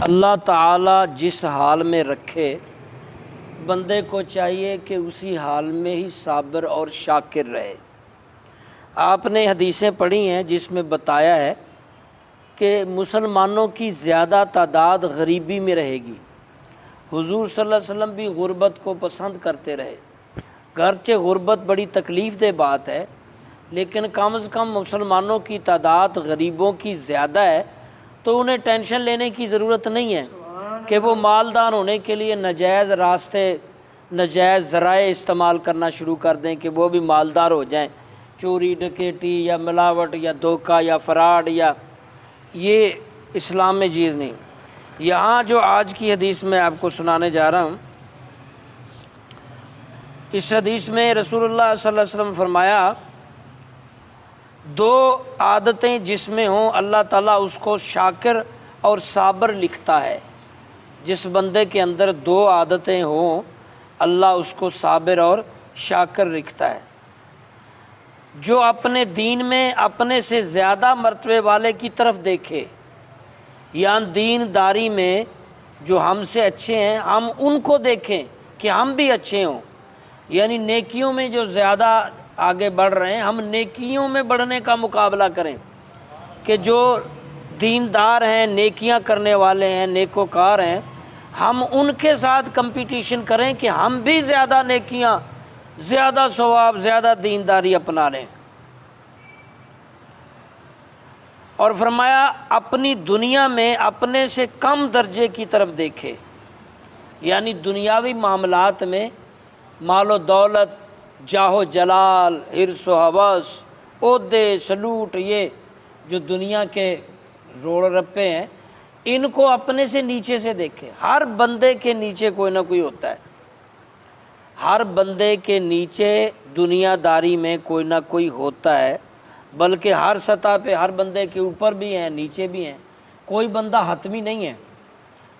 اللہ تعالیٰ جس حال میں رکھے بندے کو چاہیے کہ اسی حال میں ہی صابر اور شاکر رہے۔ آپ نے حدیثیں پڑھی ہیں جس میں بتایا ہے کہ مسلمانوں کی زیادہ تعداد غریبی میں رہے گی۔ حضور صلی اللہ علیہ وسلم بھی غربت کو پسند کرتے رہے، گرچہ غربت بڑی تکلیف دہ بات ہے، لیکن کم از کم مسلمانوں کی تعداد غریبوں کی زیادہ ہے تو انہیں ٹینشن لینے کی ضرورت نہیں ہے کہ وہ مالدار ہونے کے لیے ناجائز راستے، ناجائز ذرائع استعمال کرنا شروع کر دیں کہ وہ بھی مالدار ہو جائیں، چوری ڈکیٹی یا ملاوٹ یا دھوکہ یا فراڈ، یا یہ اسلام میں چیز نہیں۔ یہاں جو آج کی حدیث میں آپ کو سنانے جا رہا ہوں، اس حدیث میں رسول اللہ صلی اللہ علیہ وسلم فرمایا دو عادتیں جس میں ہوں اللہ تعالیٰ اس کو شاکر اور صابر لکھتا ہے۔ جس بندے کے اندر دو عادتیں ہوں اللہ اس کو صابر اور شاکر لکھتا ہے۔ جو اپنے دین میں اپنے سے زیادہ مرتبے والے کی طرف دیکھے، یعنی دین داری میں جو ہم سے اچھے ہیں ہم ان کو دیکھیں کہ ہم بھی اچھے ہوں، یعنی نیکیوں میں جو زیادہ آگے بڑھ رہے ہیں ہم نیکیوں میں بڑھنے کا مقابلہ کریں، کہ جو دیندار ہیں، نیکیاں کرنے والے ہیں، نیکوکار ہیں، ہم ان کے ساتھ کمپٹیشن کریں کہ ہم بھی زیادہ نیکیاں، زیادہ ثواب، زیادہ دینداری اپنا لیں۔ اور فرمایا اپنی دنیا میں اپنے سے کم درجے کی طرف دیکھے، یعنی دنیاوی معاملات میں مال و دولت، جاہ و جلال، حرص و ہوس، عہدے، سلوٹ، یہ جو دنیا کے روڑ رپے ہیں ان کو اپنے سے نیچے سے دیکھے۔ ہر بندے کے نیچے کوئی نہ کوئی ہوتا ہے، ہر بندے کے نیچے دنیا داری میں کوئی نہ کوئی ہوتا ہے، بلکہ ہر سطح پہ ہر بندے کے اوپر بھی ہیں، نیچے بھی ہیں۔ کوئی بندہ حتمی نہیں ہے،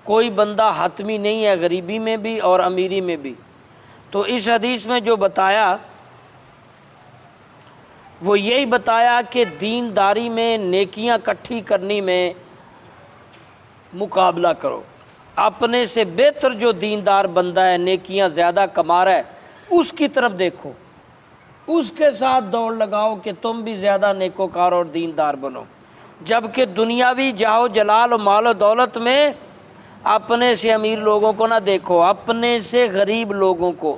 کوئی بندہ حتمی نہیں ہے، غریبی میں بھی اور امیری میں بھی۔ تو اس حدیث میں جو بتایا وہ یہی بتایا کہ دینداری میں نیکیاں اکٹھی کرنی میں مقابلہ کرو، اپنے سے بہتر جو دیندار بندہ ہے، نیکیاں زیادہ کما رہا ہے، اس کی طرف دیکھو، اس کے ساتھ دوڑ لگاؤ کہ تم بھی زیادہ نیکوکار اور دیندار بنو۔ جبکہ دنیاوی جاہ و جلال و مال و دولت میں اپنے سے امیر لوگوں کو نہ دیکھو، اپنے سے غریب لوگوں کو،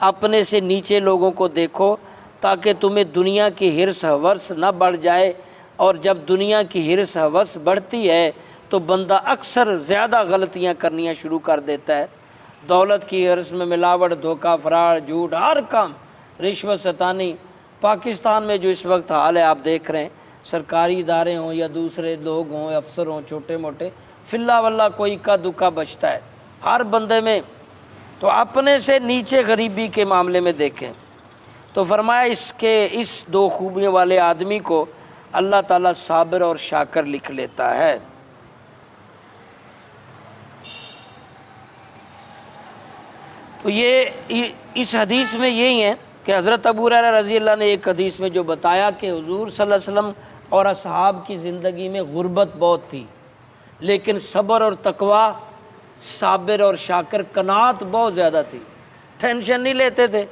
اپنے سے نیچے لوگوں کو دیکھو، تاکہ تمہیں دنیا کی حرص ہوس نہ بڑھ جائے۔ اور جب دنیا کی حرص ہوس بڑھتی ہے تو بندہ اکثر زیادہ غلطیاں کرنیاں شروع کر دیتا ہے۔ دولت کی حرص میں ملاوٹ، دھوکہ، فراڈ، جھوٹ، ہر کام، رشوت ستانی۔ پاکستان میں جو اس وقت حال ہے آپ دیکھ رہے ہیں، سرکاری ادارے ہوں یا دوسرے لوگ ہوں، افسر ہوں چھوٹے موٹے، فی اللہ واللہ کوئی کا دکا بچتا ہے ہر بندے میں۔ تو اپنے سے نیچے غریبی کے معاملے میں دیکھیں تو فرمایا اس دو خوبیوں والے آدمی کو اللہ تعالیٰ صابر اور شاکر لکھ لیتا ہے۔ تو یہ اس حدیث میں یہی ہے کہ حضرت ابو ہریرہ رضی اللہ نے ایک حدیث میں جو بتایا کہ حضور صلی اللہ علیہ وسلم اور اصحاب کی زندگی میں غربت بہت تھی، لیکن صبر اور تقوی، صابر اور شاکر، قناعت بہت زیادہ تھی، ٹینشن نہیں لیتے تھے،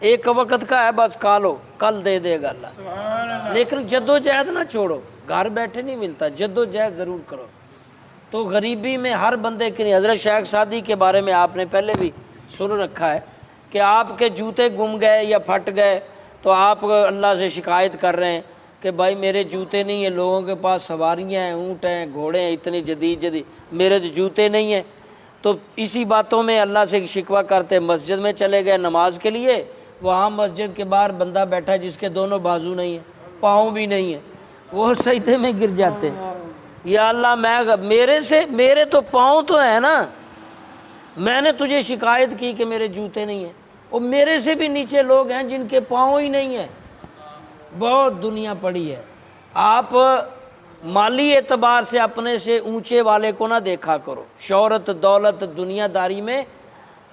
ایک وقت کا ہے بس کھا لو، کل دے دے گا اللہ۔ لیکن جد و جہد نہ چھوڑو، گھر بیٹھے نہیں ملتا، جد و جہد ضرور کرو۔ تو غریبی میں ہر بندے کی نہیں۔ حضرت شیخ سعدی کے بارے میں آپ نے پہلے بھی سن رکھا ہے کہ آپ کے جوتے گم گئے یا پھٹ گئے تو آپ اللہ سے شکایت کر رہے ہیں کہ بھائی میرے جوتے نہیں ہیں، لوگوں کے پاس سواریاں ہیں، اونٹ ہیں، گھوڑے ہیں، اتنے جدید، میرے تو جوتے نہیں ہیں۔ تو اسی باتوں میں اللہ سے شکوہ کرتے مسجد میں چلے گئے نماز کے لیے، وہاں مسجد کے باہر بندہ بیٹھا جس کے دونوں بازو نہیں ہیں، پاؤں بھی نہیں ہیں، وہ سجدے میں گر جاتے ہیں، یا اللہ میرے تو پاؤں تو ہیں نا، میں نے تجھے شکایت کی کہ میرے جوتے نہیں ہیں، اور میرے سے بھی نیچے لوگ ہیں جن کے پاؤں ہی نہیں ہیں۔ بہت دنیا پڑی ہے۔ آپ مالی اعتبار سے اپنے سے اونچے والے کو نہ دیکھا کرو، شہرت، دولت، دنیا داری میں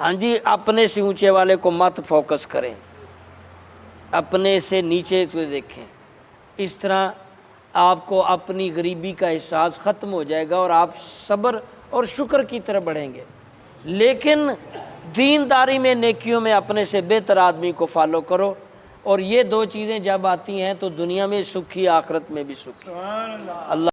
ہاں جی اپنے سے اونچے والے کو مت فوکس کریں، اپنے سے نیچے کو دیکھیں۔ اس طرح آپ کو اپنی غریبی کا احساس ختم ہو جائے گا اور آپ صبر اور شکر کی طرف بڑھیں گے۔ لیکن دینداری میں، نیکیوں میں اپنے سے بہتر آدمی کو فالو کرو، اور یہ دو چیزیں جب آتی ہیں تو دنیا میں سکھی، آخرت میں بھی سکھی۔ اللہ